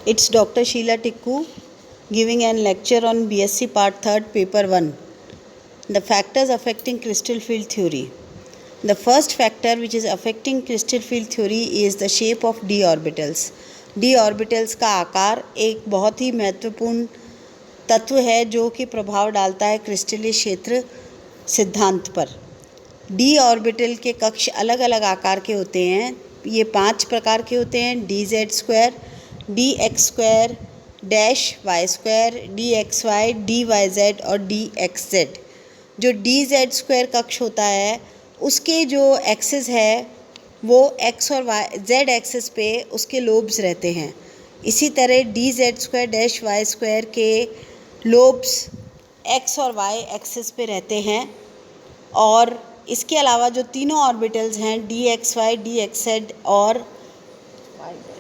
It's Dr. Sheila Tikku giving an lecture on BSc Part 3rd, Paper 1. The factors affecting crystal field theory. The first factor which is affecting crystal field theory is the shape of d orbitals. d orbitals का आकार एक बहुत ही महत्वपूर्ण तत्व है जो कि प्रभाव डालता है क्रिस्टलीय क्षेत्र सिद्धांत पर। d ऑर्बिटल के कक्ष अलग अलग आकार के होते हैं। ये 5 प्रकार के होते हैं: dz², dx² dash y², dxy, dyz और dxz। जो dz² कक्ष होता है उसके जो एक्सिस है वो x और y z एक्सिस पे उसके लोब्स रहते हैं। इसी तरह dz² डैश y² के लोब्स x और y एक्सिस पे रहते हैं। और इसके अलावा जो तीनों ऑर्बिटल्स हैं dxy, dxz और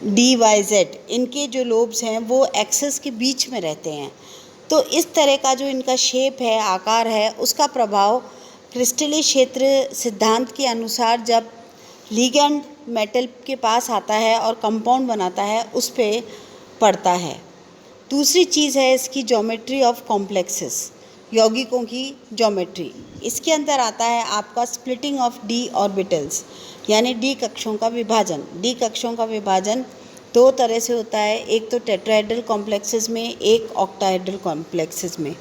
dyz, इनके जो लोब्स हैं वो एक्सिस के बीच में रहते हैं। तो इस तरह का जो इनका शेप है, आकार है, उसका प्रभाव क्रिस्टलीय क्षेत्र सिद्धांत के अनुसार जब लिगेंड मेटल के पास आता है और कंपाउंड बनाता है उस पे पड़ता है। दूसरी चीज़ है इसकी ज्योमेट्री ऑफ कॉम्प्लेक्सेस, यौगिकों की ज्योमेट्री। इसके अंदर आता है आपका स्प्लिटिंग ऑफ डी ऑर्बिटल्स, यानी डी कक्षों का विभाजन। डी कक्षों का विभाजन 2 तरह से होता है, एक तो टेट्राहेड्रल कॉम्प्लेक्सेस में, एक ऑक्टाहेड्रल कॉम्प्लेक्सेस में।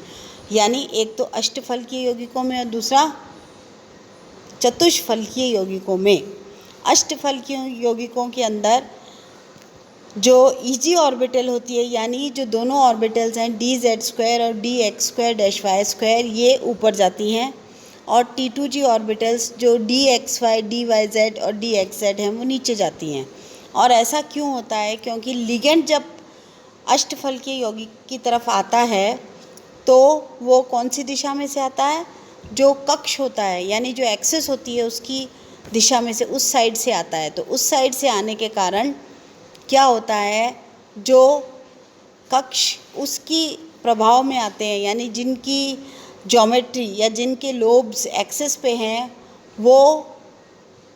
यानी एक तो अष्टफलकीय यौगिकों में और दूसरा चतुष्फलकीय यौगिकों में। अष्टफलकीय यौगिकों के अंदर जो ईजी ऑर्बिटल होती है, यानी जो दोनों ऑर्बिटल्स हैं dz² और dx² डैश y², ये ऊपर जाती हैं, और T2g ऑर्बिटल्स जो dxy, dyz और dxz हैं वो नीचे जाती हैं। और ऐसा क्यों होता है? क्योंकि लिगेंड जब अष्टफलकीय यौगिक की तरफ आता है तो वो कौन सी दिशा में से आता है? जो कक्ष होता है, यानी जो एक्सिस होती है उसकी दिशा में से, उस साइड से आता है। तो उस साइड से आने के कारण क्या होता है, जो कक्ष उसकी प्रभाव में आते हैं, यानी जिनकी ज्योमेट्री या जिनके लोब्स एक्सिस पे हैं, वो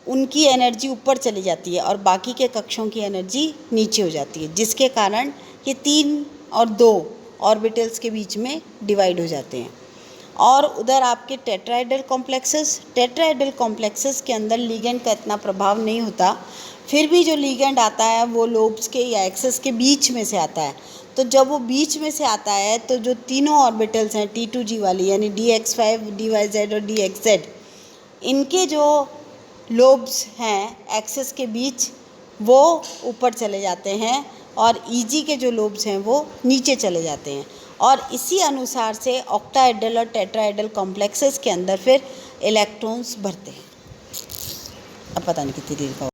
उनकी एनर्जी ऊपर चली जाती है और बाकी के कक्षों की एनर्जी नीचे हो जाती है, जिसके कारण ये 3 और 2 ऑर्बिटल्स के बीच में डिवाइड हो जाते हैं। और उधर आपके टेट्राहेड्रल कॉम्प्लेक्सेस के अंदर लिगेंड का इतना प्रभाव नहीं होता, फिर भी जो लिगेंड आता है वो लोब्स के या एक्सिस के बीच में से आता है। तो जब वो बीच में से आता है तो जो तीनों ऑर्बिटल्स हैं T2g वाली, यानी dx5, dyz और dxz, इनके जो लोब्स हैं एक्सिस के बीच वो ऊपर चले जाते हैं और ईजी के जो लोब्स हैं वो नीचे चले जाते हैं। और इसी अनुसार से ऑक्टाहेड्रल और टेट्राहेड्रल कॉम्प्लेक्सेस के अंदर फिर इलेक्ट्रॉन्स भरते हैं। अब पता नहीं कितनी देर का